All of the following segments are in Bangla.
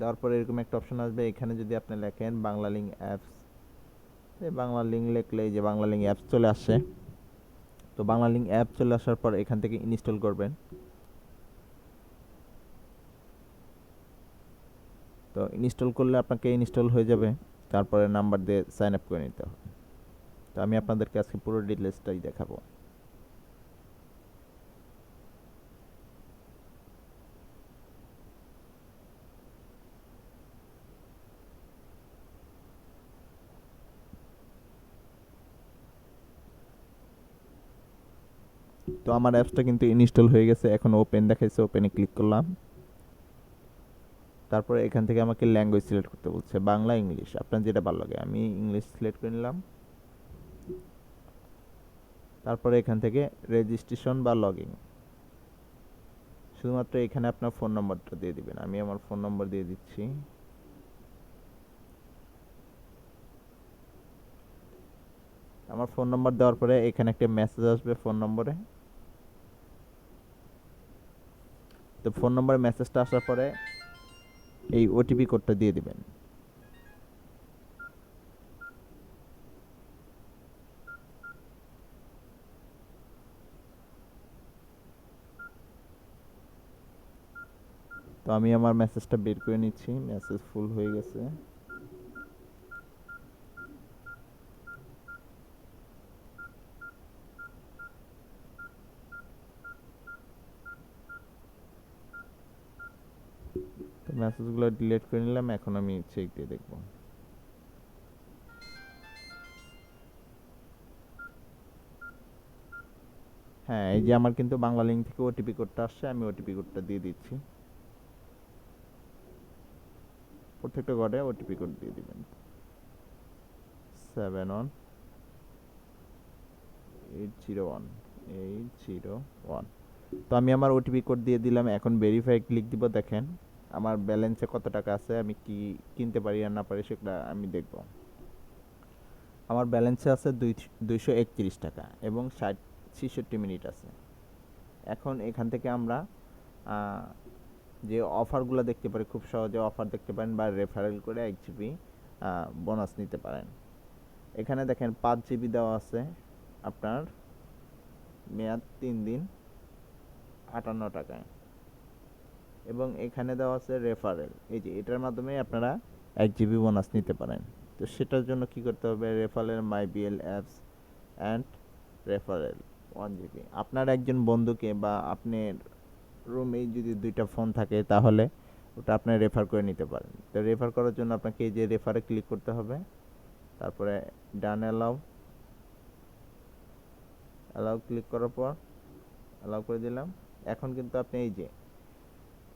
দেওয়ার পরে এরকম একটা অপশন আসবে, এখানে যদি আপনি লেখেন বাংলালিংক অ্যাপস, বাংলালিংক লিখলে এই যে বাংলালিংক অ্যাপস চলে আসছে। তো বাংলালিংক অ্যাপ চলে আসার পর এখান থেকে ইনস্টল করবেন। তো ইনস্টল করলে আপনাকে ইনস্টল হয়ে যাবে, তারপরে নাম্বার দিয়ে সাইন আপ করে নিতে হবে। তো আমি আপনাদেরকে আজকে পুরো ডিটেলসটাই দেখাবো। তো আমার অ্যাপসটা কিন্তু ইনস্টল হয়ে গেছে, এখন ওপেন দেখাইছে, ওপেনে ক্লিক করলাম। তারপরে এখান থেকে আমাকে ল্যাঙ্গুয়েজ সিলেক্ট করতে বলছে, বাংলা ইংলিশ, আপনার যেটা ভালো লাগে। আমি ইংলিশ সিলেক্ট করে নিলাম। তারপরে এখান থেকে রেজিস্ট্রেশন বা লগইন, শুধুমাত্র এখানে আপনার ফোন নম্বরটা দিয়ে দিবেন। আমি আমার ফোন নম্বর দিয়ে দিচ্ছি। আমার ফোন নম্বর দেওয়ার পরে এখানে একটা মেসেজ আসবে ফোন নম্বরে। তো ফোন নম্বরে মেসেজটা আসার পরে এই ওটিপি কোডটা দিয়ে দিবেন। তো আমি আমার মেসেজটা বের করে নিচ্ছি, মেসেজ ফুল হয়ে গেছে। তো মেসেজগুলো ডিলিট করে নিলাম, এখন আমি চেক দিয়ে দেখব। হ্যাঁ, এই যে আমার কিন্তু বাংলা লিঙ্ক থেকে ওটিপি কোডটা আসছে, আমি ওটিপি কোডটা দিয়ে দিচ্ছি। প্রত্যেকটা ঘরে ওটিপি কোড দিয়ে দিবেন, 71801801। তো আমি আমার ওটিপি কোড দিয়ে দিলাম, এখন ভেরিফাই ক্লিক দিব। দেখেন আমার ব্যালেন্সে কত টাকা আছে, আমি কি কিনতে পারি আর না পারি সেটা আমি দেখব। আমার ব্যালেন্সে আছে 231 টাকা এবং 66 মিনিট আছে। এখন এখান থেকে আমরা যে অফারগুলো দেখতে পারি, খুব সহজে অফার দেখতে পারেন বা রেফারেল করে 1 জিবি বোনাস নিতে পারেন। এখানে দেখেন 5 জিবি দেওয়া আছে, আপনার মেয়াদ 3 দিন 58 টাকায়। এবং এখানে দেওয়া আছে রেফারেল, এই যে এটার মাধ্যমে আপনারা 1 জিবি বোনাস নিতে পারেন। তো সেটার জন্য কি করতে হবে, referral my BL apps and referral 1 GB. আপনার একজন বন্ধুকে বা আপনার রুমে যদি 2টা ফোন থাকে তাহলে ওটা আপনি রেফার করে নিতে পারেন। তো রেফার করার জন্য আপনাকে এই যে রেফারে ক্লিক করতে হবে, তারপরে ডান অ্যালাউ ক্লিক করার পর অ্যালাউ করে দিলাম। এখন কিন্তু আপনি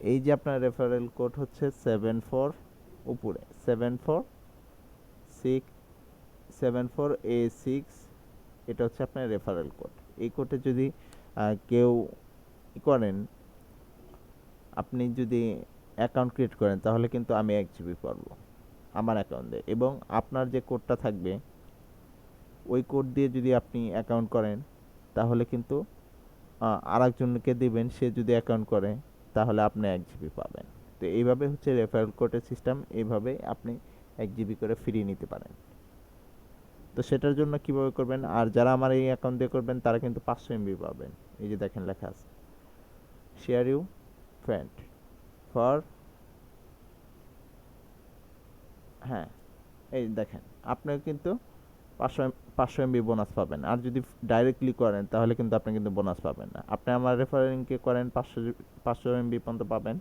এই যে আপনার রেফারেল কোড হচ্ছে 74, উপরে 74A6, এটা হচ্ছে আপনার রেফারেল কোড। এই কোডে যদি কেউ করেন, আপনি যদি অ্যাকাউন্ট ক্রিয়েট করেন তাহলে কিন্তু আমি 1 জিবি পারবো আমার অ্যাকাউন্টে। এবং আপনার যে কোডটা থাকবে ওই কোড দিয়ে যদি আপনি অ্যাকাউন্ট করেন তাহলে কিন্তু আরেকজনকে দিবেন, সে যদি অ্যাকাউন্ট করে তাহলে আপনি 1 জিবি পাবেন। তো এইভাবে হচ্ছে রেফারেল কোডের সিস্টেম, এইভাবে আপনি 1 জিবি করে ফ্রি নিতে পারেন। তো সেটার জন্য কিভাবে করবেন, আর যারা আমার এই অ্যাকাউন্ট দিয়ে করবেন তারা কিন্তু 500 MB পাবেন। এই যে দেখেন লেখা আছে শেয়ার ইউ ফ্রেন্ড ফর, হ্যাঁ এই দেখেন আপনিও কিন্তু 500 MB বোনাস পাবেন। আর যদি ডাইরেক্টলি করেন তাহলে কিন্তু আপনি কিন্তু বোনাস পাবেন না। আপনি আমার রেফারেন্সকে করেন 500 MB পর্যন্ত পাবেন,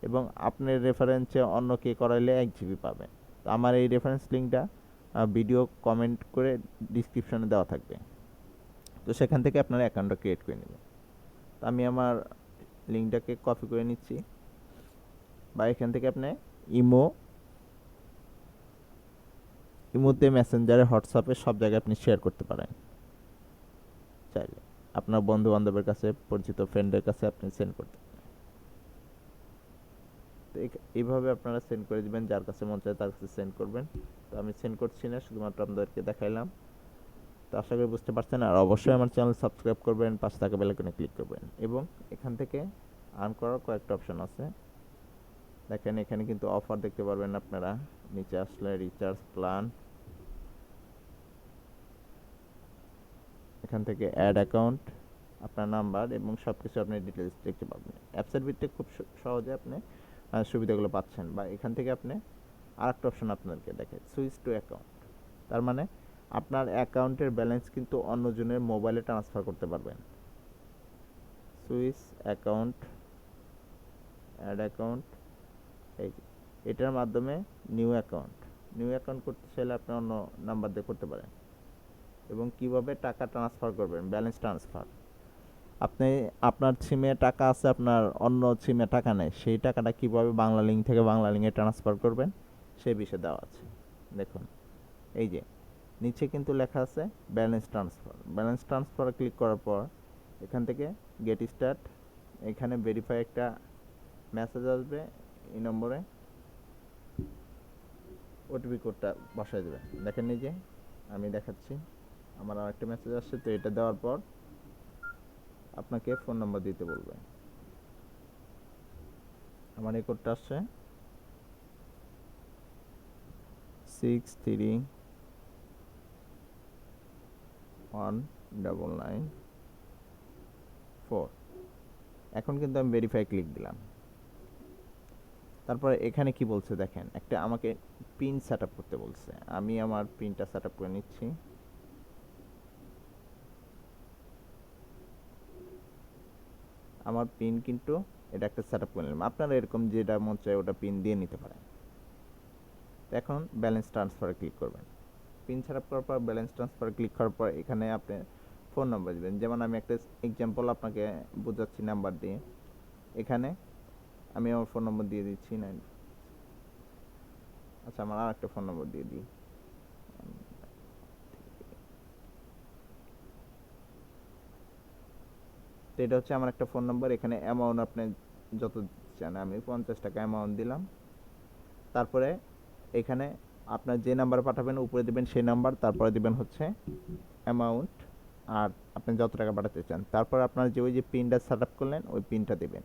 এবং আপনার রেফারেন্সে অন্য কে করাইলে 1 জিবি পাবেন। তো আমার এই রেফারেন্স লিঙ্কটা ভিডিও কমেন্ট করে ডিসক্রিপশনে দেওয়া থাকবে, তো সেখান থেকে আপনার অ্যাকাউন্টটা ক্রিয়েট করে নেবেন। তো আমি আমার লিঙ্কটাকে কপি করে নিচ্ছি, বা এখান থেকে আপনি ইমোতে, মেসেঞ্জারে, হোয়াটসঅ্যাপে সব জায়গায় আপনি শেয়ার করতে পারেন চাইলে। আপনার বন্ধু বান্ধবের কাছে, পরিচিত ফ্রেন্ডের কাছে আপনি সেন্ড করতে পারেন। তো এইভাবে আপনারা সেন্ড করে দিবেন, যার কাছে মন চায় তার কাছে সেন্ড করবেন। তো আমি সেন্ড করছি না, শুধুমাত্র আপনাদেরকে দেখাইলাম। তো আশা করি বুঝতে পারছেন। আর অবশ্যই আমার চ্যানেল সাবস্ক্রাইব করবেন, পাশে থাকা বেল আইকনে ক্লিক করবেন। এবং এখান থেকে আর্ন করার কয়েকটা অপশন আছে, দেখেন এখানে কিন্তু অফার দেখতে পারবেন আপনারা, নিচে আসলে রিচার্জ প্ল্যান, এখান থেকে অ্যাড অ্যাকাউন্ট, আপনার নাম্বার এবং সব কিছু আপনি ডিটেলস দেখতে পাবেন। অ্যাপসের ভিত্তিতে খুব সহজে আপনি সুবিধাগুলো পাচ্ছেন। বা এখান থেকে আপনি আরেকটা অপশন আপনাদেরকে দেখে, সুইচ টু অ্যাকাউন্ট। তার মানে আপনার অ্যাকাউন্টের ব্যালেন্স কিন্তু অন্যজনের মোবাইলে ট্রান্সফার করতে পারবেন। সুইচ অ্যাকাউন্ট, অ্যাড অ্যাকাউন্ট, এই যে এটার মাধ্যমে নিউ অ্যাকাউন্ট করতে চাইলে আপনি অন্য নাম্বার দিয়ে করতে পারেন। এবং কিভাবে টাকা ট্রান্সফার করবেন, ব্যালেন্স ট্রান্সফার, আপনি আপনার সিমে টাকা আছে, আপনার অন্য সিমে টাকা নেই, সেই টাকাটা কিভাবে বাংলালিংক থেকে বাংলালিংকে ট্রান্সফার করবেন সেই বিষয়ে দেওয়া আছে। দেখুন এই যে নিচে কিন্তু লেখা আছে ব্যালেন্স ট্রান্সফার ক্লিক করার পর এখান থেকে গেট স্টার্ট, এখানে ভেরিফাই একটা মেসেজ আসবে, এই নম্বরে ওটিপি কোডটা বসাই দেবেন। দেখেন এই যে আমি দেখাচ্ছি, আমার আর একটা মেসেজ আসছে, তো এটা দেওয়ার পর আপনাকে ফোন নাম্বার দিতে বলবে। আমার এই কোডটা আসছে 631994। এখন কিন্তু আমি ভেরিফাই ক্লিক দিলাম। তারপরে এখানে কি বলছে দেখেন, একটা আমাকে পিন সেট আপ করতে বলছে, আমি আমার পিনটা সেট আপ করে নিচ্ছি। আমার পিন কিন্তু এটা একটা সেট আপ করে নিলাম, আপনারা এরকম যেটা মন চায় ওটা পিন দিয়ে নিতে পারেন। এখন ব্যালেন্স ট্রান্সফারে ক্লিক করবেন। পিন সেট আপ করার পর ব্যালেন্স ট্রান্সফারে ক্লিক করার পর এখানে আপনি ফোন নাম্বার দেবেন। যেমন আমি একটা এক্সাম্পল আপনাকে বোঝাচ্ছি নাম্বার দিয়ে, এখানে আমি আমার ফোন নম্বর দিয়ে দিচ্ছি 9। আচ্ছা আমার আর একটা ফোন নম্বর দিয়ে দিই, তো এটা হচ্ছে আমার একটা ফোন নম্বর। এখানে অ্যামাউন্ট আপনি যত চান, আমি 50 টাকা অ্যামাউন্ট দিলাম। তারপরে এখানে আপনার যে নাম্বার পাঠাবেন উপরে দেবেন সেই নাম্বার, তারপরে দেবেন হচ্ছে অ্যামাউন্ট আর আপনি যত টাকা পাঠাতে চান। তারপর আপনার যে ওই যে পিনটা সেট আপ করলেন ওই পিনটা দেবেন।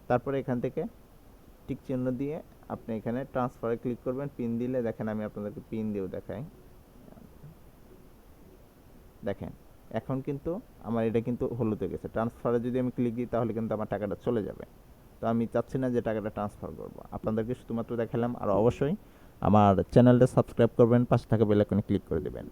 তারপরে এখান থেকে টিক চিহ্ন দিয়ে আপনি এখানে ট্রান্সফারে ক্লিক করবেন। পিন দিলে দেখেন আমি আপনাদেরকে পিন দিয়েও দেখাই, দেখেন এখন কিন্তু আমার এটা কিন্তু হলুদ হয়ে গেছে। ট্রান্সফারে যদি আমি ক্লিক দিই তাহলে কিন্তু আমার টাকাটা চলে যাবে। তো আমি চাচ্ছি না যে টাকাটা ট্রান্সফার করব, আপনাদেরকে শুধুমাত্র দেখালাম। আর অবশ্যই আমার চ্যানেলটা সাবস্ক্রাইব করবেন, পাশে থাকা বেল আইকনে ক্লিক করে দেবেন।